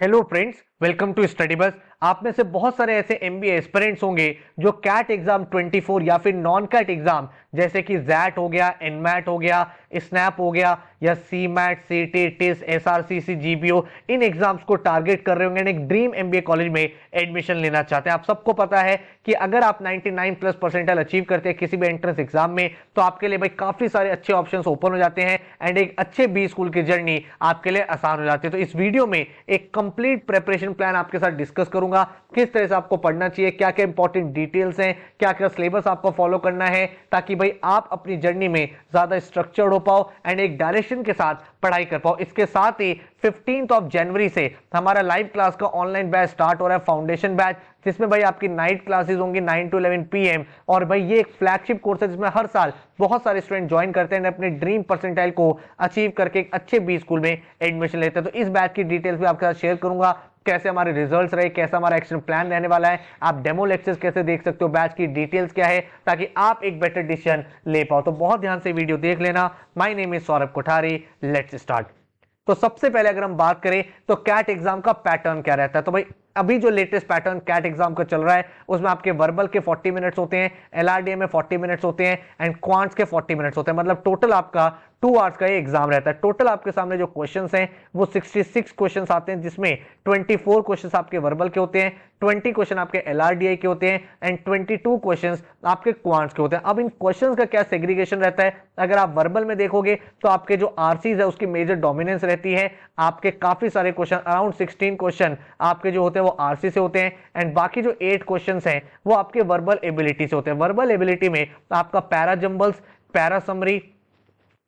Hello friends, welcome to study bus. आप में से बहुत सारे ऐसे एमबीए एस्पिरेंट्स होंगे जो कैट एग्जाम 24 या फिर नॉन कैट एग्जाम जैसे कि जैट हो गया, एनमैट हो गया, स्नैप हो गया या सी मैट, सीटी, टिस, एसआरसीसी, जीबीओ, इन एग्जाम्स को टारगेट कर रहे होंगे, एक ड्रीम एमबीए कॉलेज में एडमिशन लेना चाहते हैं। आप सबको पता है कि अगर आप 99 प्लस परसेंटाइल अचीव करते हैं किसी भी एंट्रेंस एग्जाम में तो आपके लिए भाई काफी सारे अच्छे ऑप्शंस ओपन हो जाते हैं एंड एक अच्छे बी स्कूल की जर्नी आपके लिए आसान हो जाती है। तो इस वीडियो में एक कंप्लीट प्रेपरेशन प्लान आपके साथ डिस्कस करूंगा, किस तरह से आपको पढ़ना चाहिए, क्या क्या इंपॉर्टेंट डिटेल्स हैं, क्या क्या सिलेबस आपको फॉलो करना है, ताकि भाई आप अपनी जर्नी में ज्यादा स्ट्रक्चर्ड हो पाओ एंड एक डायरेक्शन के साथ पढ़ाई कर पाओ। इसके साथ ही 15 जनवरी से हमारा लाइव क्लास का ऑनलाइन बैच स्टार्ट हो रहा है, फाउंडेशन बैच, जिसमें भाई आपकी नाइट क्लासेस होंगी 9 to 11 PM। और भाई ये एक फ्लैगशिप कोर्स है जिसमें हर साल बहुत सारे स्टूडेंट ज्वाइन करते हैं, अपने ड्रीम परसेंटाइल को अचीव करके एक अच्छे बी स्कूल में एडमिशन लेते हैं। तो इस बैच की डिटेल्स भी आपके साथ शेयर करूंगा, कैसे हमारे रिजल्ट्स रहे, कैसा हमारा एक्शन प्लान रहने वाला है, आप डेमो लेक्चर्स कैसे देख सकते हो, बैच की डिटेल्स क्या है, ताकि आप एक बेटर डिसीजन ले पाओ। तो बहुत ध्यान से वीडियो देख लेना। My name is Saurabh Kothari, let's start. तो सबसे पहले अगर हम बात करें तो कैट एग्जाम का पैटर्न क्या रहता है, तो भाई अभी जो लेटेस्ट पैटर्न कैट एग्जाम का चल रहा है उसमें आपके वर्बल के 40 मिनट्स होते हैं, एलआरडीए में 40 मिनट्स होते हैं एंड क्वांट्स के 40 मिनट्स होते हैं। मतलब टोटल आपका 2 आवर्स का ये एग्जाम रहता है। टोटल आपके सामने जो क्वेश्चंस हैं वो 66 क्वेश्चंस आते हैं, जिसमें 24 क्वेश्चंस आपके वर्बल के होते हैं, 20 क्वेश्चन आपके एलआरडीए के होते हैं एंड 22 क्वेश्चंस आपके क्वांट्स के होते हैं। अब इन क्वेश्चंस का क्या सेग्रीगेशन रहता है, अगर आप वर्बल में देखोगे तो आपके जो आरसीज है उसकी मेजर डोमिनेंस रहती है। आपके काफी सारे क्वेश्चन, अराउंड 16 क्वेश्चन आपके जो होते हैं वो आरसी से होते हैं एंड बाकी जो 8 क्वेश्चंस हैं वो आपके वर्बल एबिलिटी से होते हैं। वर्बल एबिलिटी में आपका para jumbles, para summary,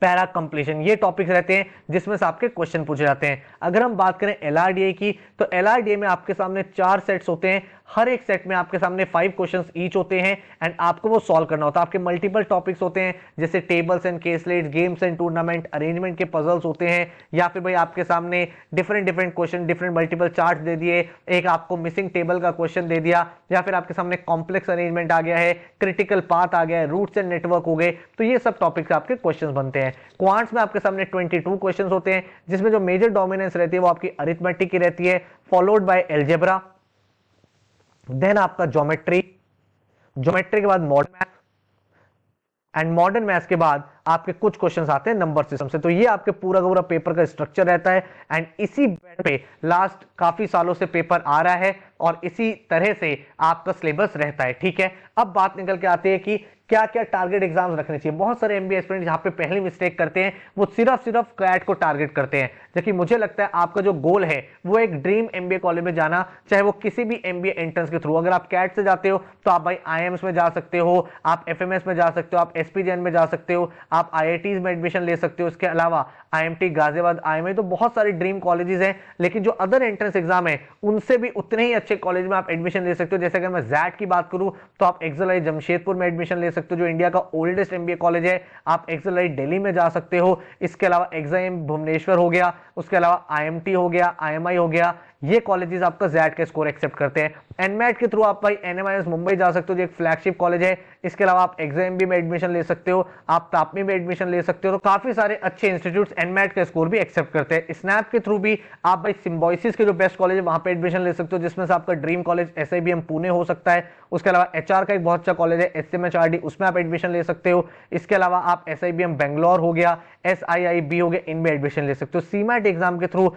para completion, ये टॉपिक्स रहते हैं जिसमें से आपके क्वेश्चन पूछे जाते हैं। अगर हम बात करें एलआरडीए की तो एलआरडीए में आपके सामने 4 सेट्स होते हैं, हर एक सेट में आपके सामने 5 क्वेश्चंस ईच होते हैं एंड आपको वो सॉल्व करना होता है। आपके मल्टीपल टॉपिक्स होते हैं जैसे tables and caselets, games and tournament, arrangement के पजल्स होते हैं, या फिर भाई आपके सामने different different question, different multiple chart दे दिए, एक आपको मिसिंग टेबल का क्वेश्चन दे दिया, या फिर आपके सामने कॉम्प्लेक्स अरेंजमेंट आ गया है, क्रिटिकल पाथ आ गया है, रूट्स एंड नेटवर्क हो गए। तो ये सब टॉपिक्स आपके क्वेश्चन बनते हैं। क्वांट्स में आपके सामने 22 क्वेश्चन होते हैं, जिसमें जो मेजर डोमिनेंस रहती है वो आपकी अरिथमेटिक की रहती है, फॉलोड बाय एलजेब्रा, देन आपका ज्योमेट्री, ज्योमेट्री के बाद modern math and modern maths के बाद आपके कुछ क्वेश्चंस आते हैं नंबर सिस्टम से। तो ये आपके पूरा का पूरा पेपर का स्ट्रक्चर रहता है एंड इसी पे लास्ट काफी सालों से पेपर आ रहा है और इसी तरह से आपका सिलेबस रहता है। ठीक है, अब बात निकल के आती है कि क्या क्या टारगेट एग्जाम्स रखने चाहिए। बहुत सारे एमबीए एस्पिरेंट यहाँ पे पहली मिस्टेक करते हैं, वो सिर्फ कैट को टारगेट करते हैं, जबकि मुझे लगता है आपका जो गोल है वो एक ड्रीम एमबीए कॉलेज में जाना, चाहे वो किसी भी एमबीए एंट्रेंस के थ्रू। अगर आप कैट से जाते हो तो आप भाई आईएम्स में जा सकते हो, आप एफएमएस में जा सकते हो, आप एसपीजेएन में जा सकते हो, आप आईआईटीज में एडमिशन ले सकते हो। इसके अलावा आईएमटी गाजियाबाद, आईएमआई, तो बहुत सारे ड्रीम कॉलेजेस हैं। लेकिन जो अदर एंट्रेंस एग्जाम है उनसे भी उतने ही अच्छे कॉलेज में आप एडमिशन ले सकते हो। जैसे अगर मैं जैट की बात करूं तो आप एक्सेल जमशेदपुर में एडमिशन ले सकते हो, जो इंडिया का ओल्डेस्ट एमबीए कॉलेज है। आप एक्सेल दिल्ली में जा सकते हो। इसके अलावा एग्जाम भुवनेश्वर हो गया, उसके अलावा आईएमटी हो गया, आईएमआई हो गया, ये कॉलेजेस आपका जैट का स्कोर एक्सेप्ट करते हैं। एनमैट के थ्रू आप भाई एनएमआईएस मुंबई जा सकते हो, जो एक फ्लैगशिप कॉलेज है। इसके अलावा आप एग्जाम में एडमिशन ले सकते हो, आप तापमी में एडमिशन ले सकते हो। तो काफी सारे अच्छे इंस्टीट्यूट्स एनमैट का स्कोर भी एक्सेप्ट करते हैं। स्नैप के थ्रू भी आप भाई सिम्बोसिस के जो बेस्ट कॉलेज है वहां पे एडमिशन ले सकते हो, जिसमें से आपका ड्रीम कॉलेज एसआईबीएम पुणे हो सकता है। उसके अलावा एचआर का एक बहुत अच्छा कॉलेज है एसएमएचआरडी, उसमें आप एडमिशन ले सकते हो। इसके अलावा आप एसआईबीएम बेंगलोर हो गया, एसआईआईबी हो गया, इनमें एडमिशन ले सकते हो। सीमैट एग्जाम के थ्रू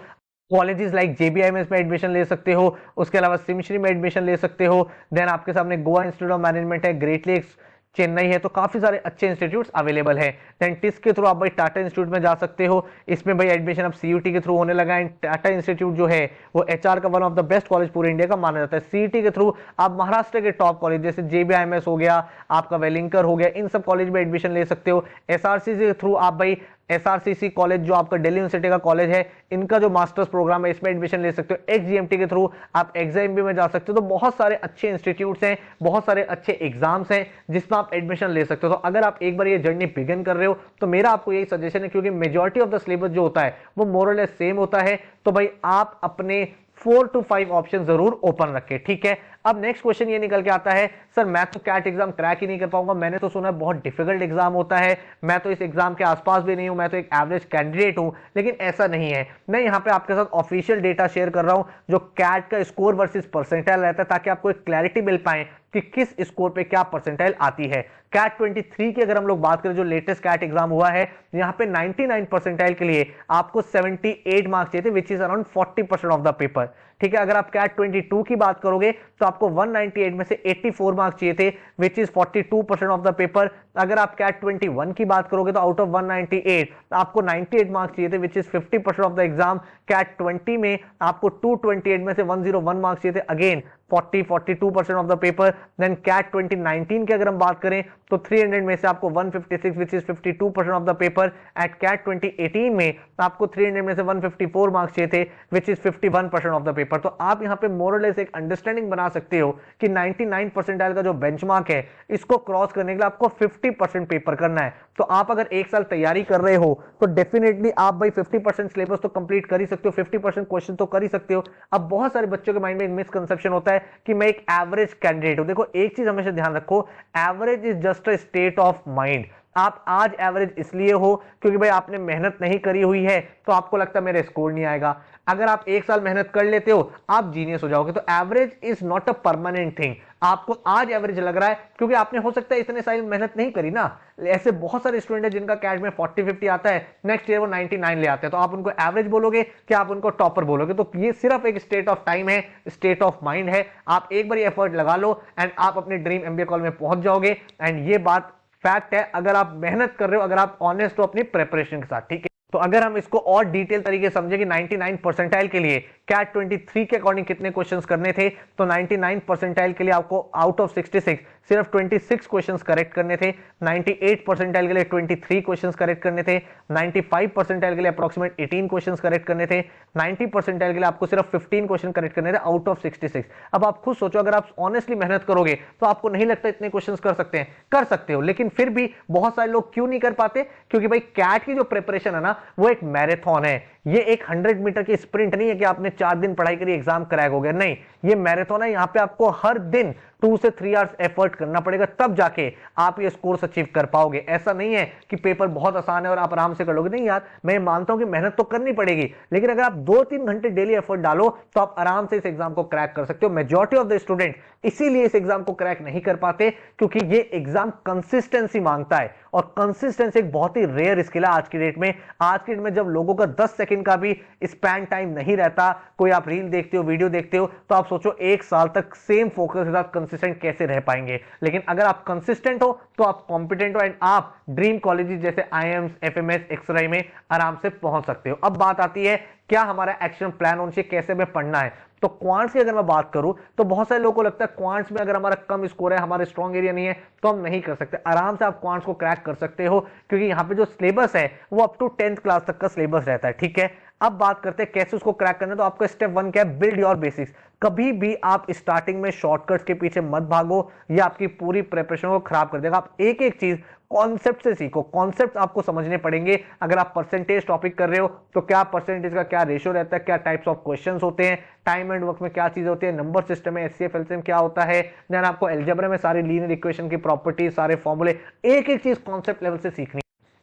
कॉलेजेस लाइक जेबीआईएमएस में एडमिशन ले सकते हो, उसके अलावा सिमश्री में एडमिशन ले सकते हो। देन आपके सामने गोवा इंस्टीट्यूट ऑफ मैनेजमेंट है, ग्रेट लेक्स चेन्नई है, तो काफी सारे अच्छे इंस्टीट्यूट्स अवेलेबल है। देन टिस के थ्रू आप भाई टाटा इंस्टीट्यूट में जा सकते हो, इसमें भाई एडमिशन अब सीयूटी के थ्रू होने लगा है। टाटा इंस्टीट्यूट जो है वो एचआर का one of the best college पूरे इंडिया का माना जाता है। सीईटी के थ्रू आप महाराष्ट्र के टॉप कॉलेज जैसे जेबीआईएमएस हो गया, आपका वेलिंकर हो गया, इन सब कॉलेज में एडमिशन ले सकते हो। एसआरसी के थ्रू आप भाई एसआरसीसी कॉलेज जो आपका दिल्ली यूनिवर्सिटी का कॉलेज है, इनका जो मास्टर्स प्रोग्राम है इसमें एडमिशन ले सकते हो। एक्सजीएमटी के थ्रू आप एग्जाम में जा सकते हो। तो बहुत सारे अच्छे इंस्टीट्यूट्स हैं, बहुत सारे अच्छे एग्जाम्स हैं जिसमें आप एडमिशन ले सकते हो। तो अगर आप एक बार ये जर्नी बिगिन कर रहे हो तो मेरा आपको यही सजेशन है, क्योंकि मेजॉरिटी ऑफ द सिलेबस जो होता है वो मोर और लेस सेम होता है। तो भाई आप अपने 4 to 5 ऑप्शन जरूर ओपन रखें, ठीक है। अब नेक्स्ट क्वेश्चन ये निकल के आता है, सर मैं तो कैट एग्जाम क्रैक ही नहीं कर पाऊंगा, मैंने तो सुना है बहुत डिफिकल्ट एग्जाम होता है, मैं तो इस एग्जाम के आसपास भी नहीं हूं, मैं तो एक एवरेज कैंडिडेट हूं। लेकिन ऐसा नहीं है, मैं यहां पे आपके साथ ऑफिशियल डेटा शेयर कर रहा हूं जो कैट का स्कोर वर्सेस परसेंटाइल रहता है, ताकि आपको एक क्लैरिटी मिल पाए कि किस स्कोर पे क्या परसेंटाइल आती है। कैट 23 की अगर हम लोग बात करें, जो लेटेस्ट कैट एग्जाम हुआ है, यहां पे 99 परसेंटाइल के लिए आपको 78 मार्क्स चाहिए थे, which is around 40% of the paper, ठीक है। अगर आप कैट 22 की बात करोगे तो आपको 198 में से 84 मार्क्स चाहिए थे, which is 42% of the paper. अगर आप कैट 21 की बात करोगे तो आउट ऑफ 198 आपको 98 मार्क्स चाहिए थे, which is 50% of the exam. CAT 20 में आपको 228 में से 101 मार्क्स चाहिए थे, again 42% of the paper. Then CAT 2019 की अगर हम बात करें तो 300 में से आपको 156, which is 52% of the paper. At CAT 2018 में आपको 300 में से 154 मार्क्स चाहिए थे, which is 51% of the paper. तो आप यहां पे मोरलेस एक अंडरस्टैंडिंग बना सकते हो कि 99 परसेंटाइल का जो बेंचमार्क है, इसको क्रॉस करने के लिए आपको 50% पेपर करना है। तो आप अगर एक साल तैयारी कर रहे हो तो डेफिनेटली आप भाई 50% सिलेबस तो कंप्लीट कर ही सकते हो, 50% क्वेश्चन तो कर ही सकते हो। अब बहुत सारे बच्चों के माइंड में एक मिसकंसेप्शन होता है कि मैं एक एवरेज कैंडिडेट हूं। देखो एक चीज हमेशा ध्यान रखो, average is just a state of mind. आप आज एवरेज इसलिए हो क्योंकि भाई आपने मेहनत नहीं करी हुई है, तो आपको लगता है मेरा स्कोर नहीं आएगा। अगर आप एक साल मेहनत कर लेते हो आप जीनियस हो जाओगे। तो average is not a permanent thing. आपको आज एवरेज लग रहा है क्योंकि आपने हो सकता है इतने साल मेहनत नहीं करी ना। ऐसे बहुत सारे स्टूडेंट हैं जिनका कैट में 40-50 आता है, नेक्स्ट ईयर वो 99 ले आते हैं, तो आप उनको एवरेज बोलोगे कि आप उनको टॉपर बोलोगे? तो ये सिर्फ एक स्टेट ऑफ टाइम है, स्टेट ऑफ माइंड है। आप एक बार एफर्ट लगा लो एंड आप अपने ड्रीम एमबीए कॉल में पहुंच जाओगे। एंड ये बात फैक्ट है, अगर आप मेहनत कर रहे हो, अगर आप ऑनेस्ट हो अपनी प्रिपरेशन के साथ, ठीक है। तो अगर हम इसको और डिटेल तरीके से समझे कि 99 परसेंटाइल के लिए कैट 23 के अकॉर्डिंग कितने क्वेश्चंस करने थे, तो 99 परसेंटाइल के लिए आपको आउट ऑफ 66 सिर्फ 26 क्वेश्चंस करेक्ट करने थे। 98 परसेंटाइल के लिए 23 क्वेश्चंस करेक्ट करने थे। 95 परसेंटाइल के लिए अप्रोक्सीमेट 18 क्वेश्चंस करेक्ट करने थे। 90 परसेंटाइल के लिए आपको सिर्फ 15 क्वेश्चन करेक्ट करने थे आउट ऑफ 66। अब आप खुद सोचो, अगर आप ऑनेस्टली मेहनत करोगे तो आपको नहीं लगता इतने क्वेश्चंस कर सकते हैं? कर सकते हो, लेकिन फिर भी बहुत सारे लोग क्यों नहीं कर पाते? क्योंकि भाई कैट की जो प्रिपरेशन है ना, वो एक मैराथन है। ये एक 100 मीटर की स्प्रिंट नहीं है कि आपने 4 दिन पढ़ाई करी एग्जाम क्रैक हो गया, नहीं। ये मैराथन है, यहां पे आपको हर दिन 2 से 3 आवर्स एफर्ट करना पड़ेगा, तब जाके आप ये स्कोर्स अचीव कर पाओगे। ऐसा नहीं है कि पेपर बहुत आसान है और आप आराम से कर लोगे, नहीं यार। मैं मानता हूं कि मेहनत तो करनी पड़ेगी, लेकिन अगर आप 2-3 घंटे डेली एफर्ट डालो तो आप आराम से इस एग्जाम को क्रैक कर सकते हो। मेजॉरिटी ऑफ द स्टूडेंट इसीलिए इस एग्जाम को क्रैक नहीं कर पाते, क्योंकि ये एग्जाम कंसिस्टेंसी मांगता है, और कंसिस्टेंसी एक बहुत ही रेयर स्किल है आज की डेट में। आज की डेट में जब लोगों का 10 सेकंड का भी स्पैन टाइम नहीं रहता, कोई आप रील देखते हो, वीडियो देखते हो, तो आप सोचो एक साल तक सेम फोकस के साथ कंसिस्टेंट कैसे रह पाएंगे। लेकिन अगर आप कंसिस्टेंट हो तो आप कॉम्पिटेंट हो, एंड आप ड्रीम कॉलेजेस जैसे आईएम्स, एफएमएस, एक्सराई में आराम से पहुंच सकते हो। अब बात आती है क्या हमारा एक्शन प्लान होना चाहिए, कैसे हमें पढ़ना है। तो क्वांट्स की अगर मैं बात करूं तो बहुत सारे लोगों को लगता है क्वांट्स में अगर हमारा कम स्कोर है, हमारे स्ट्रॉन्ग एरिया नहीं है, तो हम नहीं कर सकते। आराम से आप क्वांट्स को क्रैक कर सकते हो, क्योंकि यहां पे जो सिलेबस है वो अप टू 10th क्लास तक का सिलेबस रहता है, ठीक है। अब बात करते हैं कैसे उसको क्रैक करना है। तो आपका स्टेप 1 क्या है? Build your basics. कभी भी आप स्टार्टिंग में शॉर्टकट्स के पीछे मत भागो, ये आपकी पूरी प्रिपरेशन को खराब कर देगा। आप एक एक चीज कॉन्सेप्ट से सीखो, कॉन्सेप्ट आपको समझने पड़ेंगे। अगर आप परसेंटेज टॉपिक कर रहे हो तो क्या परसेंटेज का क्या रेशियो रहता है, क्या टाइप्स ऑफ क्वेश्चंस होते हैं, टाइम एंड वर्क में क्या चीज होती है, नंबर सिस्टम में एचसीएफ एलसीएम क्या होता है, देन आपको अलजेब्रा में सारी लीनियर इक्वेशन की प्रॉपर्टीज, सारे फॉर्मूले, एक एक चीज कॉन्सेप्ट लेवल से सीखनी।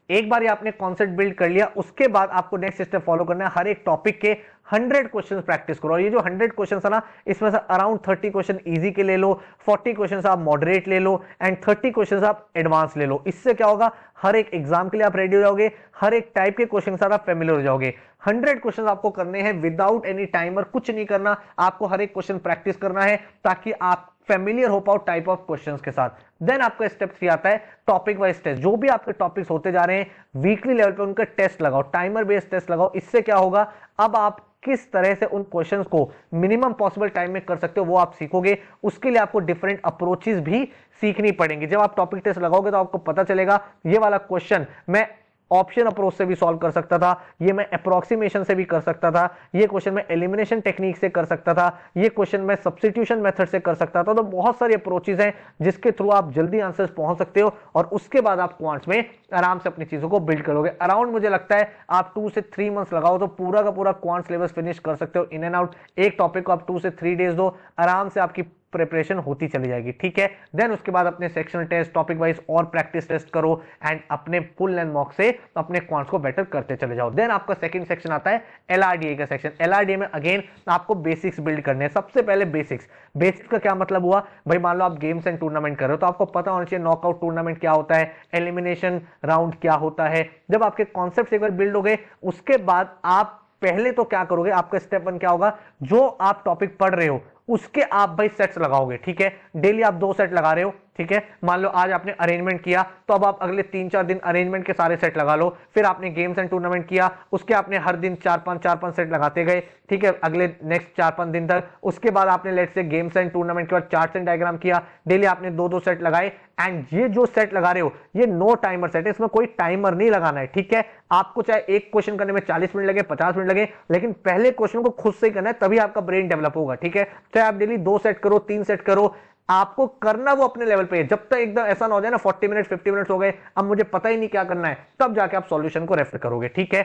एक बार ये आपने कॉन्सेप्ट बिल्ड कर लिया, उसके बाद आपको नेक्स्ट स्टेप फॉलो करना है। हर एक टॉपिक के 100 क्वेश्चन प्रैक्टिस करो। और ये जो 100 क्वेश्चन है ना, इसमें से अराउंड 30 क्वेश्चन इजी के ले लो, 40 क्वेश्चन आप मॉडरेट ले लो, एंड 30 क्वेश्चन आप एडवांस ले लो। इससे क्या होगा, हर एक एग्जाम के लिए आप रेडी हो जाओगे, हर एक टाइप के क्वेश्चन से आप फेमिलियर हो जाओगे। 100 क्वेश्चन आपको करने हैं विदाउट एनी टाइमर, कुछ नहीं करना, आपको हर एक क्वेश्चन प्रैक्टिस करना है ताकि आप फेमिलियर हो पाओ टाइप ऑफ क्वेश्चंस के साथ। देन आपका स्टेप 3 आता है टॉपिक वाइज टेस्ट। जो भी आपके टॉपिक्स होते जा रहे हैं वीकली लेवल पे उनका टेस्ट लगाओ, टाइमर बेस्ड टेस्ट लगाओ। इससे क्या होगा, अब आप किस तरह से उन क्वेश्चंस को मिनिमम पॉसिबल टाइम में कर सकते हो वो आप सीखोगे। उसके लिए आपको डिफरेंट अप्रोचेस भी सीखनी पड़ेंगी। जब आप टॉपिक टेस्ट लगाओगे तो आपको पता चलेगा ये वाला क्वेश्चन मैं ऑप्शन अप्रोच से भी सॉल्व कर सकता था, ये मैं अप्रोक्सीमेशन से भी कर सकता था, ये क्वेश्चन मैं एलिमिनेशन टेक्निक से कर सकता था, ये क्वेश्चन मैं सब्स्टिट्यूशन मेथड से कर सकता था। तो बहुत सारी अप्रोचेज हैं जिसके थ्रू आप जल्दी आंसर्स पहुंच सकते हो और उसके बाद आप क्वांट्स में आराम से अपनी चीजों को बिल्ड करोगे। अराउंड मुझे लगता है आप 2 से 3 मंथ्स लगाओ तो पूरा का पूरा क्वांट सिलेबस फिनिश कर सकते हो इन एंड आउट। एक टॉपिक को आप 2 से 3 डेज दो, आराम से आपकी प्रिपरेशन होती चली जाएगी, ठीक है। देन उसके बाद अपने सेक्शनल टेस्ट, टॉपिक वाइज और प्रैक्टिस टेस्ट करो एंड अपने फुल लेंथ मॉक से अपने क्वांट्स को बेटर करते चले जाओ। देन आपका सेकंड सेक्शन आता है एलआरडीए का सेक्शन। एलआरडीए में अगेन आपको बेसिक्स बिल्ड करने हैं। सबसे पहले बेसिक्स का क्या मतलब हुआ भाई, मान लो आप गेम्स एंड टूर्नामेंट कर रहे हो तो आपको पता होना चाहिए नॉकआउट टूर्नामेंट क्या होता है, एलिमिनेशन राउंड क्या होता है। जब आपके कॉन्सेप्ट एक बार बिल्ड हो गए उसके बाद आप पहले तो क्या करोगे, आपका स्टेप 1 क्या होगा, जो आप टॉपिक पढ़ रहे हो उसके आप भाई सेट्स लगाओगे, ठीक है। डेली आप 2 सेट लगा रहे हो, ठीक है। मान लो आज आपने अरेंजमेंट किया तो अब आप अगले 3-4 दिन अरेंजमेंट के सारे सेट लगा लो। फिर आपने गेम्स एंड टूर्नामेंट किया, उसके आपने हर दिन 4-5 सेट लगाते गए, ठीक है, अगले नेक्स्ट 4-5 दिन तक। उसके बाद आपने लेट से गेम्स एंड टूर्नामेंट के बाद चार्ट्स एंड डायग्राम किया, डेली आपने 2-2 सेट लगाए। एंड ये जो सेट लगा रहे हो ये नो टाइमर सेट है, इसमें कोई टाइमर नहीं लगाना है, ठीक है। आपको चाहे एक क्वेश्चन करने में 40 मिनट लगे, 50 मिनट लगे, लेकिन पहले क्वेश्चन को खुद से ही करना है, तभी आपका ब्रेन डेवलप होगा, ठीक है। चाहे आप डेली 2 सेट करो, 3 सेट करो, आपको करना वो अपने लेवल पे है। जब तक एकदम ऐसा ना हो जाए ना 40 मिनट 50 मिनट हो गए, अब मुझे पता ही नहीं क्या करना है, तब जाके आप सॉल्यूशन को रेफर करोगे, ठीक है।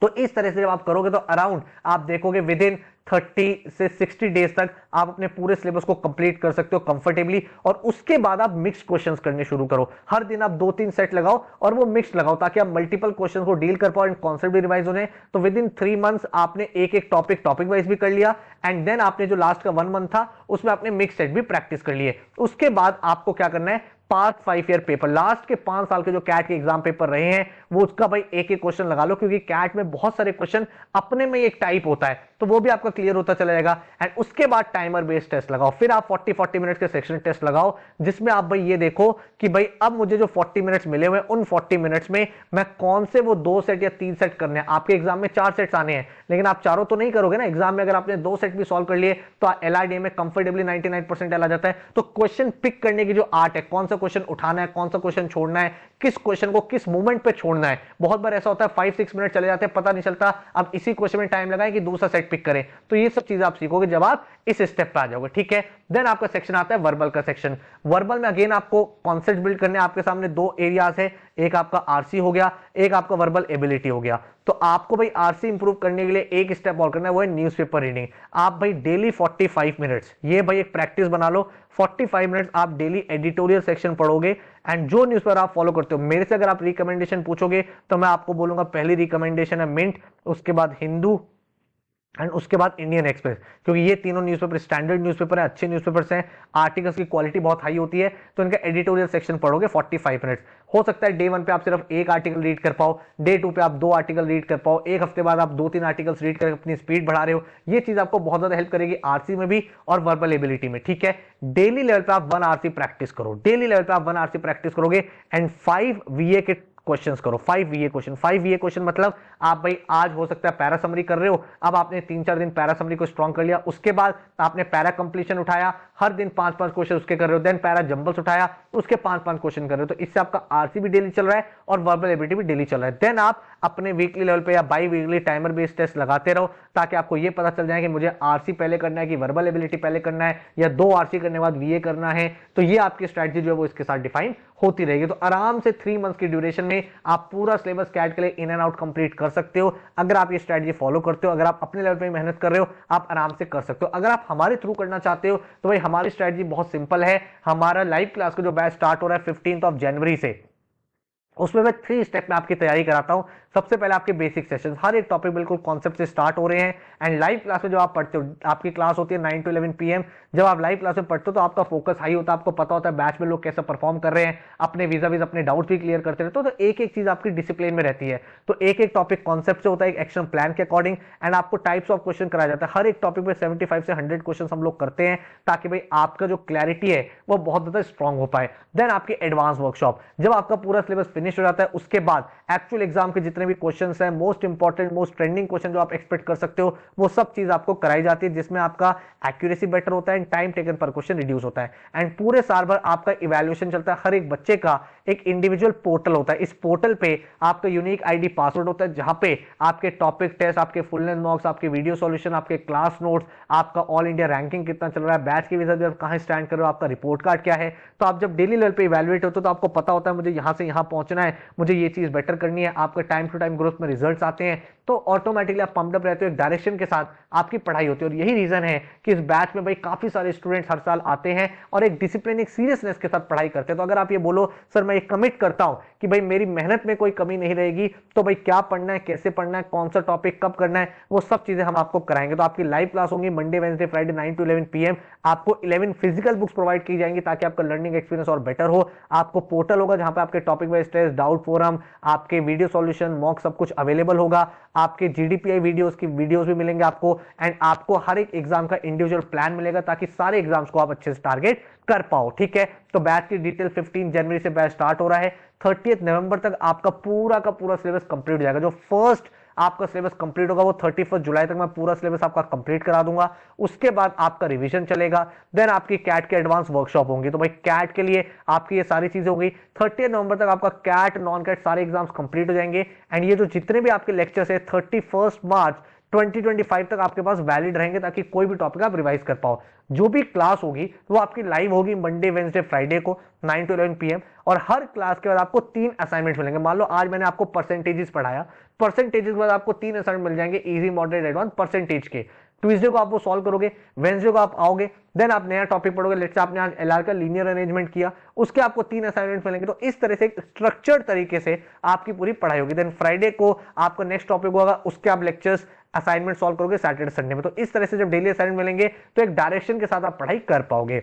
तो इस तरह से जब आप करोगे तो अराउंड आप देखोगे विद इन 30 से 60 डेज तक आप अपने पूरे सिलेबस को कंप्लीट कर सकते हो कंफर्टेबली। और उसके बाद आप मिक्स क्वेश्चंस करने शुरू करो। हर दिन आप 2-3 सेट लगाओ और वो मिक्स लगाओ ताकि आप मल्टीपल क्वेश्चंस को डील कर पाओ एंड कॉन्सेप्ट भी रिवाइज होने। तो विद इन 3 मंथ्स आपने एक टॉपिक वाइज भी कर लिया एंड देन आपने जो लास्ट का 1 मंथ था उसमें आपने मिक्स सेट भी प्रैक्टिस कर लिए। उसके बाद आपको क्या करना है, पास्ट 5 ईयर पेपर, लास्ट के 5 साल के जो कैट के एग्जाम पेपर रहे हैं वो उसका भाई एक क्वेश्चन लगा लो, क्योंकि कैट में बहुत सारे क्वेश्चन अपने में एक टाइप होता है तो वो भी आपका क्लियर होता चला जाएगा। एंड उसके बाद टाइमर बेस्ड टेस्ट लगाओ, फिर आप 40 मिनट्स के सेक्शन टेस्ट लगाओ जिसमें आप भाई ये देखो कि भाई अब मुझे जो 40 मिनट्स मिले हुए उन 40 मिनट्स में मैं कौन से वो 2 सेट या 3 सेट करने हैं। आपके एग्जाम में 4 सेट्स आने हैं लेकिन आप चारों तो नहीं करोगे ना। एग्जाम में अगर आपने 2 सेट भी सॉल्व कर लिए तो एलआरडीए में कंफर्टेबली 99% आ जाता है। तो क्वेश्चन पिक करने की जो आर्ट है, कौन सा क्वेश्चन उठाना है, कौन सा क्वेश्चन छोड़ना है, किस क्वेश्चन को किस मोमेंट पे छोड़ना है। बहुत बार ऐसा होता है 5-6 मिनट चले जाते हैं, पता नहीं चलता, अब इसी क्वेश्चन में टाइम लगाए कि दूसरा सेट पिक करें। तो ये सब चीजें आप सीखोगे जब आप इस स्टेप पे आ जाओगे, ठीक है। देन आपका सेक्शन आता है वर्बल का सेक्शन। वर्बल में अगेन आपको कॉन्सेप्ट बिल्ड करने, आपके सामने 2 एरियाज है, एक आपका आरसी हो गया, एक आपका वर्बल एबिलिटी हो गया। तो आपको भाई आरसी इंप्रूव करने के लिए एक स्टेप और करना है, वो है न्यूज़पेपर रीडिंग। आप भाई डेली 45 मिनट्स, ये भाई एक प्रैक्टिस बना लो, 45 मिनट्स आप डेली एडिटोरियल सेक्शन पढ़ोगे। एंड जो न्यूज़पेपर आप फॉलो करते हो, मेरे से अगर आप रिकमेंडेशन पूछोगे तो मैं आपको बोलूंगा पहली रिकमेंडेशन है मिंट, उसके बाद हिंदू एंड उसके बाद इंडियन एक्सप्रेस, क्योंकि ये तीनों न्यूज़पेपर स्टैंडर्ड न्यूज़पेपर है, अच्छे न्यूज़पेपर्स हैं, आर्टिकल्स की क्वालिटी बहुत हाई होती है। तो इनका एडिटोरियल सेक्शन पढ़ोगे 45 मिनट्स। हो सकता है डे 1 पे आप सिर्फ एक आर्टिकल रीड कर पाओ, डे 2 पे आप 2 आर्टिकल रीड कर पाओ, एक हफ्ते बाद आप 2-3 आर्टिकल्स रीड कर अपनी स्पीड बढ़ा रहे हो। ये चीज आपको बहुत ज्यादा हेल्प करेगी आरसी में भी और वर्बल एबिलिटी में, ठीक है। डेली लेवल पे आप 1 आरसी प्रैक्टिस करो, डेली लेवल पे आप 1 आरसी प्रैक्टिस करोगे एंड 5 वीए के क्वेश्चंस करो। 5 वीए क्वेश्चन मतलब आप भाई आज हो सकता है पैरा समरी कर रहे हो, अब आपने 3-4 दिन पैरा समरी को स्ट्रॉन्ग कर लिया, उसके बाद आपने पैरा कंप्लीशन उठाया, हर दिन 5-5 क्वेश्चन उसके कर रहे हो, देन पैरा जंबल्स उठाया, उसके 5-5 क्वेश्चन कर रहे हो। तो इससे आपका आरसी भी डेली चल रहा है और वर्बल एबिलिटी भी डेली चल रहा है। देन आप अपने वीकली लेवल पे या biweekly timer based test लगाते रहो ताकि आपको ये पता चल जाए कि मुझे आरसी पहले करना है कि वर्बल एबिलिटी पहले करना है या 2 आरसी करने के बाद वीए करना है। तो ये आपकी स्ट्रैटेजी जो है वो इसके साथ डिफाइन होती रहेगी। तो आराम से 3 मंथ्स की ड्यूरेशन में आप पूरा सिलेबस कैट के लिए इन एंड आउट कंप्लीट कर सकते हो। अगर आप ये स्ट्रैटेजी फॉलो करते हो, अगर आप अपने लेवल पे मेहनत कर रहे हो, आप आराम से कर सकते हो। अगर आप हमारे थ्रू करना चाहते हो तो भाई हमारी स्ट्रैटेजी बहुत सिंपल है। हमारा लाइव क्लास का जो बैच स्टार्ट हो रहा है 15 जनवरी से, उसमें मैं 3 स्टेप में आपकी तैयारी कराता हूं। सबसे पहले आपके बेसिक सेशंस, हर एक टॉपिक बिल्कुल कॉन्सेप्ट से स्टार्ट हो रहे हैं। एंड लाइव क्लास में जो आप पढ़ते हो, आपकी क्लास होती है 9 to 11 PM। जब आप लाइव क्लास में पढ़ते हो तो आपका फोकस हाई होता है, आपको पता होता है बैच में लोग कैसे परफॉर्म कर रहे हैं, अपने वीजा अपने डाउट्स भी क्लियर करते रहते हो। तो एक एक चीज आपकी डिसिप्लिन में रहती है। तो एक एक टॉपिक कॉन्सेप्ट से होता है, एक एक्शन प्लान के अकॉर्डिंग, एंड आपको टाइप्स ऑफ क्वेश्चन कराया जाता है। हर एक टॉपिक में 75 से 100 क्वेश्चन हम लोग करते हैं ताकि भाई आपका जो क्लैरिटी है वो बहुत ज्यादा स्ट्रॉन्ग हो पाए। देन आपकी एडवांस वर्कशॉप, जब आपका पूरा सिलेबस फिनिश हो जाता है उसके बाद एक्चुअल एग्जाम के जितने जितने भी क्वेश्चंस हैं, most important most trending question जो आप एक्सपेक्ट कर सकते हो, वो सब चीज आपको कराई जाती है, जिसमें आपका एक्यूरेसी बेटर होता है एंड टाइम टेकन पर क्वेश्चन रिड्यूस होता है। एंड पूरे साल भर आपका इवैल्यूएशन चलता है, हर एक बच्चे का एक इंडिविजुअल पोर्टल होता है। इस पोर्टल पे आपका यूनिक आईडी पासवर्ड होता है, जहां पे आपके टॉपिक टेस्ट, आपके फुल लेंथ मॉक्स, आपके वीडियो सॉल्यूशन, आपके क्लास नोट्स, आपका ऑल इंडिया रैंकिंग कितना चल रहा है, बैच के विजय आप कहां स्टैंड कर रहे हो, आपका रिपोर्ट कार्ड क्या है। तो आप जब डेली लेवल पे इवैल्यूएट होते हो तो आपको पता होता है मुझे यहां से यहां पहुंचना है, मुझे ये चीज बेटर करनी है, आपका टाइम टू टाइम ग्रोथ में रिजल्ट्स आते हैं, तो ऑटोमेटिकली आप पम्प्ड अप रहते हो, एक डायरेक्शन के साथ आपकी पढ़ाई होती है। और यही रीजन है कि इस बैच में भाई काफी सारे स्टूडेंट्स हर साल आते हैं और एक डिसिप्लिन, एक सीरियसनेस के साथ पढ़ाई करते हैं। तो अगर आप ये बोलो सर मैं ये कमिट करता हूं कि भाई मेरी मेहनत में कोई कमी नहीं रहेगी, तो भाई क्या पढ़ना है, कैसे पढ़ना है, कौन सा टॉपिक कब करना है, वो सब चीजें हम आपको कराएंगे। तो आपकी लाइव क्लास होंगी Monday Wednesday Friday 9 to 11 PM। आपको 11 फिजिकल बुक्स प्रोवाइड की जाएंगी ताकि आपका लर्निंग एक्सपीरियंस और बेटर हो। आपको पोर्टल होगा जहां पे आपके topic wise test, doubt forum, आपके वीडियो सॉल्यूशन, मॉक सब कुछ अवेलेबल होगा। आपके जीडीपीआई वीडियोस की वीडियोस भी मिलेंगे आपको, एंड आपको हर एक एग्जाम का इंडिविजुअल प्लान मिलेगा ताकि सारे एग्जाम्स को आप अच्छे से टारगेट कर पाओ। ठीक है, तो बैच की डिटेल 15 जनवरी से बैच स्टार्ट हो रहा है। 30 नवंबर तक आपका पूरा का पूरा सिलेबस कंप्लीट हो जाएगा। जो फर्स्ट आपका सिलेबस कंप्लीट होगा वो 31 जुलाई तक मैं पूरा सिलेबस आपका कंप्लीट करा दूंगा। उसके बाद आपका रिवीजन चलेगा, देन आपकी कैट के एडवांस वर्कशॉप होंगी। तो भाई कैट के लिए आपकी ये सारी चीजें होगी। 30 नवंबर तक आपका कैट नॉन कैट सारे एग्जाम्स कंप्लीट हो जाएंगे। एंड ये जो जितने भी आपके लेक्चर्स है 31 मार्च 2025 तक आपके पास वैलिड रहेंगे ताकि कोई भी टॉपिक आप रिवाइज कर पाओ। जो भी क्लास होगी वो आपकी लाइव होगी मंडे वेडनेसडे फ्राइडे को 9 to 11 PM। और हर क्लास के बाद आपको 3 असाइनमेंट मिलेंगे। मान लो आज मैंने आपको परसेंटेजेस पढ़ाया, परसेंटेजेस के बाद आपको 3 असाइनमेंट मिल जाएंगे, इजी मॉडरेट एडवांस परसेंटेज के। ट्यूसडे को आप वो सॉल्व करोगे, वेडनेसडे को आप आओगे, देन आप नया टॉपिक पढ़ोगे। लेट्स से आपने आज एलआर का लीनियर अरेंजमेंट किया, उसके आपको 3 असाइनमेंट मिलेंगे। तो इस तरह से एक स्ट्रक्चर्ड तरीके से आपकी पूरी पढ़ाई होगी। देन फ्राइडे को आपका नेक्स्ट टॉपिक होगा, उसके आप लेक्चर्स असाइनमेंट सॉल्व करोगे सैटरडे संडे में। तो इस तरह से जब डेली असाइनमेंट मिलेंगे तो एक डायरेक्शन के साथ आप पढ़ाई कर पाओगे।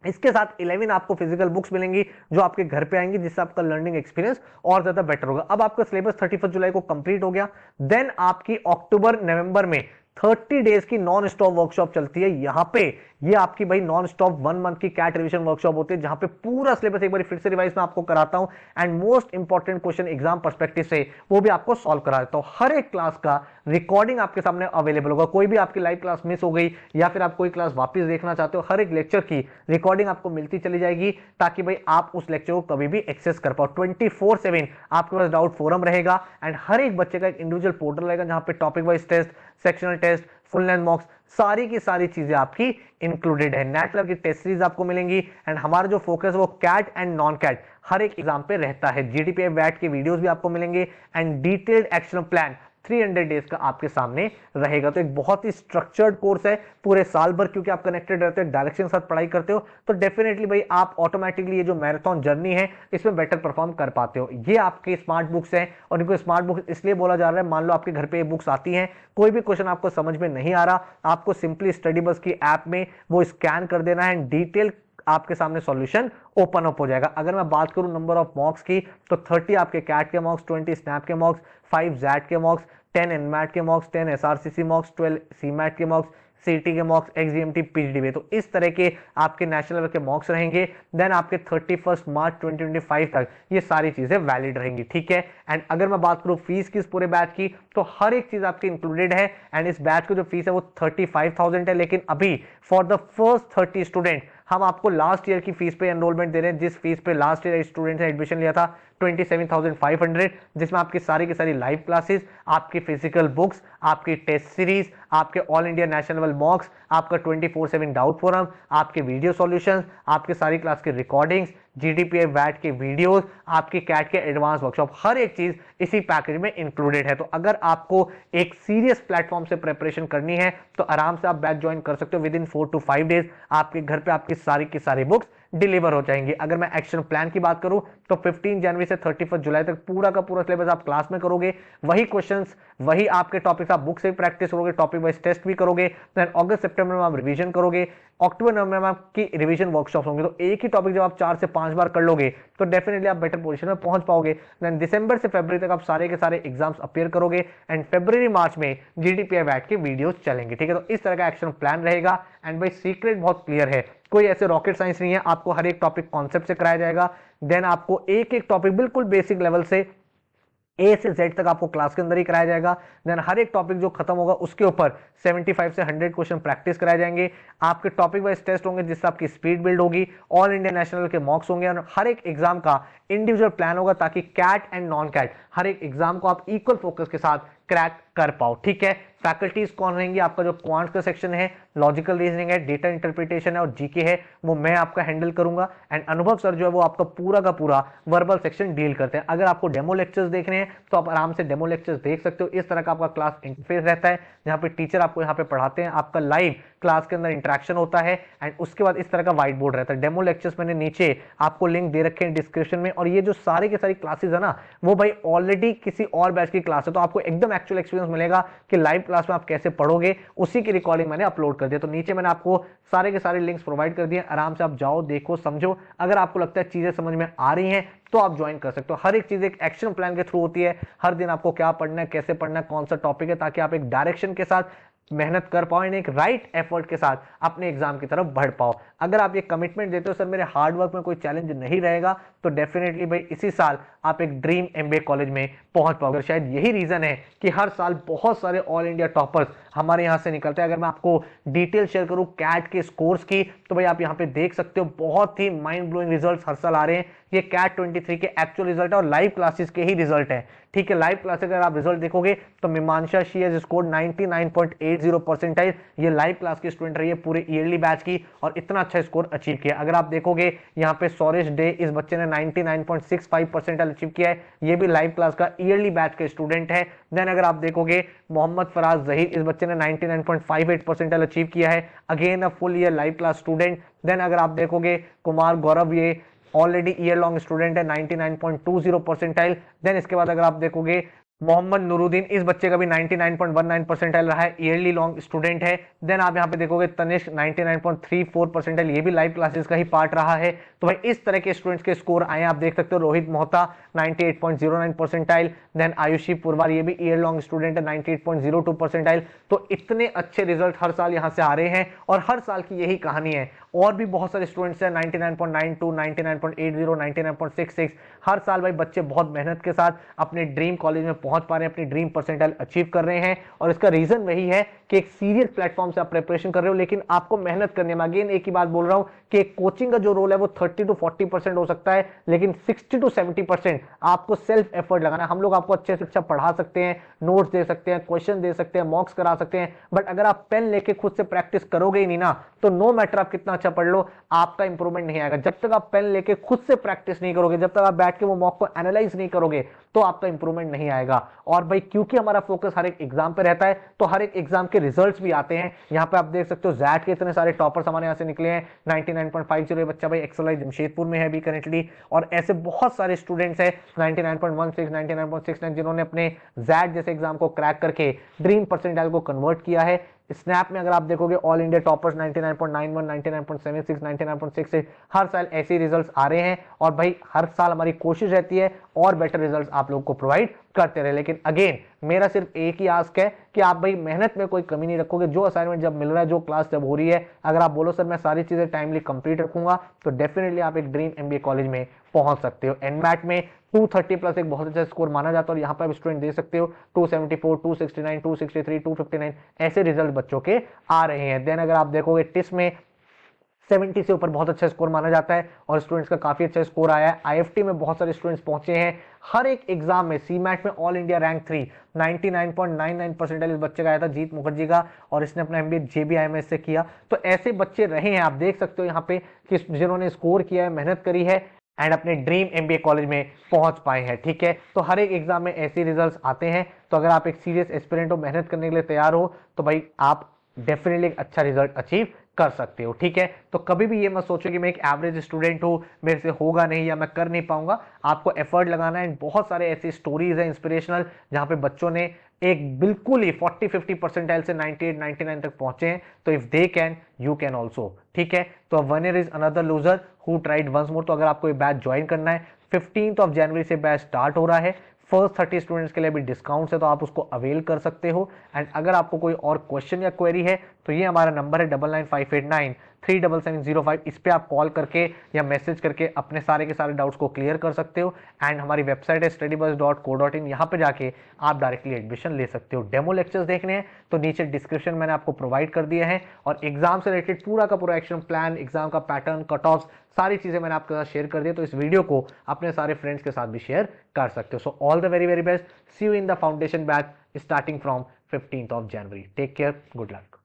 इसके साथ 11 आपको फिजिकल बुक्स मिलेंगी जो आपके घर पे आएंगी, जिससे आपका लर्निंग एक्सपीरियंस और ज्यादा बेटर होगा। अब आपका सिलेबस 31 जुलाई को कंप्लीट हो गया। देन आपकी अक्टूबर नवंबर में 30 डेज की नॉन स्टॉप वर्कशॉप चलती है। यहां पे ये आपकी भाई नॉन स्टॉप 1 मंथ की कैट रिवीजन वर्कशॉप होती है, जहां पे पूरा सिलेबस एक बार फिर से रिवाइज में आपको कराता हूं and most important question exam perspective से वो भी आपको सॉल्व करा देता हूं। हर एक क्लास का रिकॉर्डिंग आपके सामने अवेलेबल होगा। कोई भी आपकी लाइव क्लास मिस हो गई या फिर आप कोई क्लास वापस देखना चाहते हो, हर एक लेक्चर की रिकॉर्डिंग आपको मिलती चली जाएगी ताकि भाई आप उस लेक्चर को कभी भी एक्सेस कर पाओ। 24/7 आपके पास डाउट फोरम रहेगा एंड हर एक बच्चे का एक इंडिविजुअल पोर्टल रहेगा जहां पे topic wise test, sectional test, full length mocks, सारी की सारी चीजें आपकी इंक्लूडेड है। नेट लेवल की टेस्ट सीरीज आपको मिलेंगी एंड हमारा जो फोकस है वो कैट एंड नॉन कैट हर एक एग्जाम पे रहता है। जीडीपीआई वैट के वीडियोस भी आपको मिलेंगे and detailed action plan 300 days का आपके सामने रहेगा। तो एक बहुत ही स्ट्रक्चर्ड कोर्स है पूरे साल भर, क्योंकि आप कनेक्टेड रहते हो, डायरेक्शन के साथ पढ़ाई करते हो, तो डेफिनेटली भाई आप ऑटोमेटिकली ये जो मैराथन जर्नी है इसमें बेटर परफॉर्म कर पाते हो। ये आपके स्मार्ट बुक्स हैं और इनको स्मार्ट बुक्स इसलिए बोला जा रहा है, मान लो आपके घर पे ये बुक्स आती हैं, कोई भी क्वेश्चन आपको समझ में नहीं आ रहा, आपको सिंपली स्टडी बस की ऐप में वो स्कैन कर देना है, डिटेल आपके सामने सॉल्यूशन ओपन अप हो जाएगा। अगर मैं बात करूं नंबर ऑफ मॉक्स की तो 30 आपके कैट के मॉक्स, 20 स्नैप के मॉक्स, 5 जैट के मॉक्स, 10 एनमैट के मॉक्स, 10 एसआरसीसी मॉक्स, 12 सीमैट के मॉक्स, सीटी के मॉक्स, एक्सजीएमटी, पीजीडीबी। तो इस तरह के आपके नेशनल लेवल के मॉक्स रहेंगे। देन आपके 31 मार्च 2025 तक ये सारी चीजें वैलिड रहेंगी। ठीक है, एंड अगर मैं बात करूं फीस की इस पूरे बैच की तो हर एक चीज आपकी इंक्लूडेड है एंड इस बैच को जो फीस है वो 35,000 है। लेकिन अभी फॉर द फर्स्ट 30 स्टूडेंट हम आपको लास्ट ईयर की फीस पे एनरोलमेंट दे रहे हैं, जिस फीस पे लास्ट ईयर स्टूडेंट ने एडमिशन लिया था 27,500, जिसमें आपकी सारी की सारी लाइव क्लासेस, आपकी फिजिकल बुक्स, आपकी टेस्ट सीरीज, आपके ऑल इंडिया नेशनल लेवल मॉक्स, आपका 24/7 डाउट फोरम, आपके वीडियो सॉल्यूशंस, आपके सारी क्लास की रिकॉर्डिंग्स, जीडीपीआई वैट के वीडियोस, आपकी कैट के एडवांस वर्कशॉप, हर एक चीज इसी पैकेज में इंक्लूडेड है। तो अगर आपको एक सीरियस प्लेटफॉर्म से प्रिपरेशन करनी है तो आराम से आप बैच ज्वाइन कर सकते हो। विद इन 4 to 5 डेज आपके घर पे आपकी सारी की सारी बुक्स डिलीवर हो जाएंगे। अगर मैं एक्शन प्लान की बात करूं तो 15 जनवरी से 31 जुलाई तक पूरा का पूरा सिलेबस आप क्लास में करोगे, वही क्वेश्चंस, वही आपके टॉपिक्स आप बुक से प्रैक्टिस करोगे, टॉपिक वाइज टेस्ट भी करोगे। देन अगस्त सितंबर में आप रिवीजन करोगे, अक्टूबर नवंबर में आपकी रिवीजन वर्कशॉप होंगे। तो एक ही टॉपिक जब आप 4 से 5 बार कर लोगे तो डेफिनेटली आप बेटर पोजीशन में पहुंच पाओगे। देन दिसंबर से फरवरी तक आप सारे के सारे एग्जाम्स अपीयर करोगे एंड फरवरी मार्च में जीडीपीआई वैट के वीडियोस चलेंगे। ठीक है, तो इस तरह का एक्शन प्लान रहेगा एंड भाई सीक्रेट बहुत क्लियर है, कोई ऐसे रॉकेट साइंस नहीं है, आपको हर एक टॉपिक कॉन्सेप्ट से कराया जाएगा। देन आपको एक एक टॉपिक बिल्कुल बेसिक लेवल से ए से जेड तक आपको क्लास के अंदर ही कराया जाएगा। देन हर एक टॉपिक जो खत्म होगा उसके ऊपर 75 से 100 क्वेश्चन प्रैक्टिस कराए जाएंगे। आपके टॉपिक वाइज टेस्ट होंगे जिससे आपकी स्पीड बिल्ड होगी। ऑल इंडिया नेशनल के मॉक्स होंगे और हर एक एग्जाम का इंडिविजुअल प्लान होगा ताकि कैट एंड नॉन कैट हर एक एग्जाम को आप इक्वल फोकस के साथ क्रैक कर पाओ। ठीक है, फैकल्टीज कौन रहेंगी? आपका जो क्वांट का सेक्शन है, लॉजिकल रीजनिंग है, डेटा इंटरप्रिटेशन है और जीके है, वो मैं आपका हैंडल करूंगा। एंड अनुभव सर जो है वो आपका पूरा का पूरा वर्बल सेक्शन डील करते हैं। अगर आपको डेमो लेक्चर्स देखने हैं तो आप आराम से डेमो लेक्चर्स देख सकते हो। इस तरह का आपका क्लास इंटरफेस रहता है जहां पे टीचर आपको यहाँ पे पढ़ाते हैं, आपका लाइव क्लास के अंदर इंटरेक्शन होता है एंड उसके बाद इस तरह का व्हाइट बोर्ड रहता है। डेमो लेक्चर्स मैंने नीचे आपको लिंक दे रखे हैं डिस्क्रिप्शन में। और ये जो सारी की सारी क्लासेस है ना, वो भाई ऑलरेडी किसी और बैच की क्लास है, तो आपको एकदम एक्चुअल एक्सपीरियंस मिलेगा कि लाइव क्लास में आप कैसे पढ़ोगे। उसी की रिकॉर्डिंग मैंने अपलोड कर दिया, तो नीचे मैंने आपको सारे के सारे लिंक्स प्रोवाइड कर दिए। आराम से आप जाओ, देखो, समझो। अगर आपको लगता है चीजें समझ में आ रही हैं तो आप ज्वाइन कर सकते हो। हर एक चीज एक एक्शन प्लान के थ्रू होती है। हर दिन आपको क्या पढ़ना है, कैसे पढ़ना है, कौन सा टॉपिक है, ताकि आप एक डायरेक्शन के साथ मेहनत कर पाओ, एक राइट एफर्ट के साथ अपने एग्जाम की तरफ बढ़ पाओ। अगर आप ये कमिटमेंट देते हो सर मेरे हार्ड वर्क में कोई चैलेंज नहीं रहेगा, तो डेफिनेटली भाई इसी साल आप एक ड्रीम एमबीए कॉलेज में पहुंच पाओगे। शायद यही रीजन है कि हर साल बहुत सारे ऑल इंडिया टॉपर्स हमारे यहां से निकलते हैं। अगर मैं आपको डिटेल शेयर करूं कैट के स्कोर्स की, तो भाई आप यहां पे देख सकते हो बहुत ही माइंड ब्लोइंग रिजल्ट्स हर साल आ रहे हैं। ये कैट 23 के एक्चुअल रिजल्ट है और लाइव क्लासेस के ही रिजल्ट है। ठीक है, लाइव क्लास अगर आप रिजल्ट देखोगे तो मीमांसा शी हैज स्कोर्ड 99.80 परसेंटाइल। ये लाइव क्लास की स्टूडेंट रही है पूरे ईयरली बैच की और इतना अच्छा स्कोर अचीव किया। अगर आप देखोगे यहाँ पे सौरेश डे, इस बच्चे ने 99.65 परसेंटाइल अचीव किया है। ये भी लाइव क्लास का ईयरली बैच का स्टूडेंट है। देन अगर आप देखोगे मोहम्मद फराज जहीर, इस बच्चे ने 99.58 परसेंटाइल अचीव किया है। Again a full year live class student. Then अगर आप देखोगे कुमार गौरव, ये ऑलरेडी ईयर लॉन्ग स्टूडेंट है, 99.20 परसेंटाइल। देन इसके बाद अगर आप देखोगे मोहम्मद नूरुद्दीन, इस बच्चे का भी 99.19 परसेंटाइल रहा है, ईयरली लॉन्ग स्टूडेंट है। देन आप यहां पे देखोगे तनिष्क 99.34 परसेंटाइल, ये भी लाइव क्लासेस का ही पार्ट रहा है। तो भाई इस तरह के स्टूडेंट्स के स्कोर आए आप देख सकते हो। रोहित मोहता 98.09 परसेंटाइल। देन आयुषी पुरवार, ये भी ईयर लॉन्ग स्टूडेंट है, 98.02 परसेंटाइल। तो इतने अच्छे रिजल्ट हर साल यहां से आ रहे हैं और हर साल की यही कहानी है। और भी बहुत सारे स्टूडेंट्स हैं 99.92, 99.80, 99.66। हर साल भाई बच्चे बहुत मेहनत के साथ अपने ड्रीम कॉलेज में पहुंच पा रहे हैं, अपनी ड्रीम परसेंटाइल अचीव कर रहे हैं। और इसका रीजन वही है कि एक सीरियस प्लेटफॉर्म से आप प्रिपरेशन कर रहे हो, लेकिन आपको मेहनत करने में, अगेन एक ही बात बोल रहा हूं कि कोचिंग का जो रोल है वो 30 to 40% हो सकता है, लेकिन 60 to 70% आपको सेल्फ एफर्ट लगाना। हम लोग आपको अच्छे से अच्छा पढ़ा सकते हैं, नोट्स दे सकते हैं, क्वेश्चन दे सकते हैं, मॉक्स करा सकते हैं, बट अगर आप पेन लेके खुद से प्रैक्टिस करोगे ही नहीं ना, तो नो मैटर आप कितना अच्छा पढ़ लो, आपका इंप्रूवमेंट नहीं आएगा। जब तक आप पेन लेके खुद से प्रैक्टिस नहीं करोगे, जब तक आप बैठ के वो मॉक को एनालाइज नहीं करोगे, तो आपका इंप्रूवमेंट नहीं आएगा। और भाई क्योंकि हमारा फोकस हर एक एग्जाम पे रहता है, तो हर एक एग्जाम के रिजल्ट्स भी आते हैं। यहाँ पे आप देख सकते हो जैट के इतने सारे टॉपर्स हमारे यहाँ से निकले हैं। 99.50 बच्चा भाई एक्सएलआई जमशेदपुर में है अभी करेंटली, और ऐसे बहुत सारे स्टूडेंट्स हैं 99.16, 99.69 जिन्होंने अपने जैट जैसे एग्जाम को क्रैक करके ड्रीम परसेंटाइल को कन्वर्ट किया है। स्नैप में अगर आप देखोगे ऑल इंडिया टॉपर्स 99.91, 99.76, 99.66, हर साल ऐसे रिजल्ट्स आ रहे हैं। और भाई हर साल हमारी कोशिश रहती है और बेटर रिजल्ट्स आप लोगों को प्रोवाइड करते रहे। लेकिन अगेन मेरा सिर्फ एक ही आस्क है कि आप भाई मेहनत में कोई कमी नहीं रखोगे। जो असाइनमेंट जब मिल रहा है, जो क्लास जब हो रही है, अगर आप बोलो सर मैं सारी चीजें टाइमली कंप्लीट रखूंगा, तो डेफिनेटली आप एक ड्रीम एमबीए कॉलेज में पहुंच सकते हो। एनमैट में 230 प्लस एक बहुत अच्छा स्कोर माना जाता है, और यहाँ पर आप स्टूडेंट दे सकते हो 274, 269, 263, 259 ऐसे रिजल्ट बच्चों के आ रहे हैं। देन अगर आप देखोगे टिस में 70 से ऊपर बहुत अच्छा स्कोर माना जाता है और स्टूडेंट्स का काफी अच्छा स्कोर आया है। आईएफटी में बहुत सारे स्टूडेंट्स पहुंचे हैं हर एक एग्जाम में। सीमैट में ऑल इंडिया रैंक 3 99.99 परसेंटाइल इस बच्चे का आया था, जीत मुखर्जी का, और इसने अपना एमबीए जेबीआईएमएस से किया। तो ऐसे बच्चे रहे हैं, आप देख सकते हो यहाँ पे कि जिन्होंने स्कोर किया है, मेहनत करी है एंड अपने ड्रीम एमबीए कॉलेज में पहुंच पाए हैं। ठीक है, तो हर एक एग्जाम में ऐसे रिजल्ट्स आते हैं। तो अगर आप एक सीरियस एस्पिरेंट हो, मेहनत करने के लिए तैयार हो, तो भाई आप डेफिनेटली एक अच्छा रिजल्ट अचीव कर सकते हो। ठीक है, तो कभी भी ये मत सोचो कि मैं एक एवरेज स्टूडेंट हूं, मेरे से होगा नहीं या मैं कर नहीं पाऊंगा। आपको एफर्ट लगाना है। बहुत सारे ऐसी स्टोरीज हैं इंस्पिरेशनल जहां पे बच्चों ने एक बिल्कुल ही 40-50 परसेंटाइल से 98-99 तक पहुंचे हैं। तो if they can, you can also. ठीक है, तो winner is another loser who tried once more. तो अगर आपको ये बैच ज्वाइन करना है, 15 जनवरी से बैच स्टार्ट हो रहा है। फर्स्ट 30 स्टूडेंट्स के लिए भी डिस्काउंट है, तो आप उसको अवेल कर सकते हो। एंड अगर आपको कोई और क्वेश्चन या क्वेरी है, तो ये हमारा नंबर है 995890 37705, इस पे आप कॉल करके या मैसेज करके अपने सारे के सारे डाउट्स को क्लियर कर सकते हो। एंड हमारी वेबसाइट है studybuzz.co.in, यहाँ पे जाके आप डायरेक्टली एडमिशन ले सकते हो। डेमो लेक्चर्स देखने हैं तो नीचे डिस्क्रिप्शन मैंने आपको प्रोवाइड कर दिया है, और एग्जाम से रिलेटेड पूरा का पूरा एक्शन प्लान, एग्जाम का पैटर्न, कट ऑफ, सारी चीजें मैंने आपके साथ शेयर कर दी, तो इस वीडियो को अपने सारे फ्रेंड्स के साथ भी शेयर कर सकते हो। So all the very very best, see you in the foundation batch starting from 15th of January. Take care, good luck.